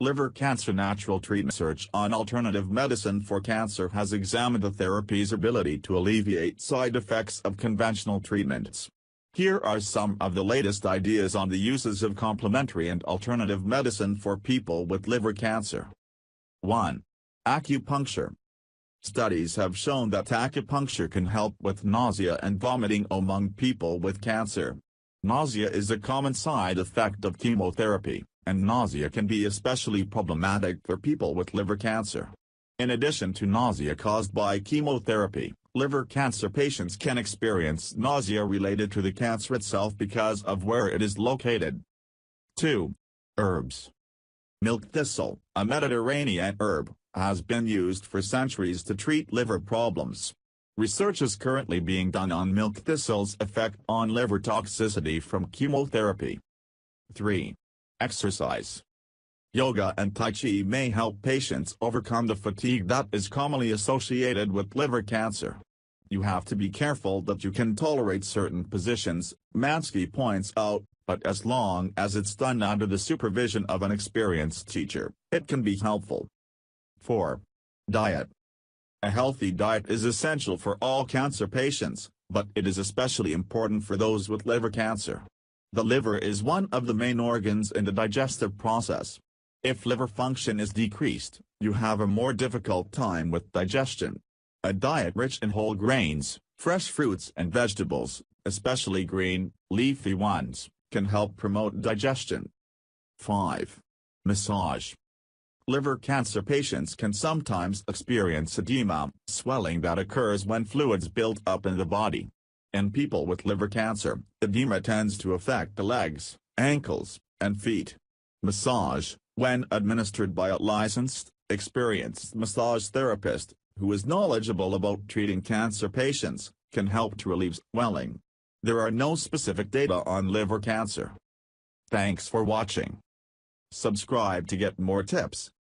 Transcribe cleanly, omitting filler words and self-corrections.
Liver cancer natural treatment. Research on alternative medicine for cancer has examined the therapy's ability to alleviate side effects of conventional treatments. Here are some of the latest ideas on the uses of complementary and alternative medicine for people with liver cancer. 1. Acupuncture. Studies have shown that acupuncture can help with nausea and vomiting among people with cancer. Nausea is a common side effect of chemotherapy, and nausea can be especially problematic for people with liver cancer. In addition to nausea caused by chemotherapy, liver cancer patients can experience nausea related to the cancer itself because of where it is located. 2. Herbs. Milk thistle, a Mediterranean herb, has been used for centuries to treat liver problems. Research is currently being done on milk thistle's effect on liver toxicity from chemotherapy. 3. Exercise. Yoga and Tai Chi may help patients overcome the fatigue that is commonly associated with liver cancer. You have to be careful that you can tolerate certain positions, Mansky points out, but as long as it's done under the supervision of an experienced teacher, it can be helpful. 4. Diet. A healthy diet is essential for all cancer patients, but it is especially important for those with liver cancer. The liver is one of the main organs in the digestive process. If liver function is decreased, you have a more difficult time with digestion. A diet rich in whole grains, fresh fruits and vegetables, especially green, leafy ones, can help promote digestion. 5. Massage. Liver cancer patients can sometimes experience edema, swelling that occurs when fluids build up in the body. In people with liver cancer, edema tends to affect the legs, ankles, and feet. Massage, when administered by a licensed, experienced massage therapist, who is knowledgeable about treating cancer patients, can help to relieve swelling. There are no specific data on liver cancer. Thanks for watching. Subscribe to get more tips.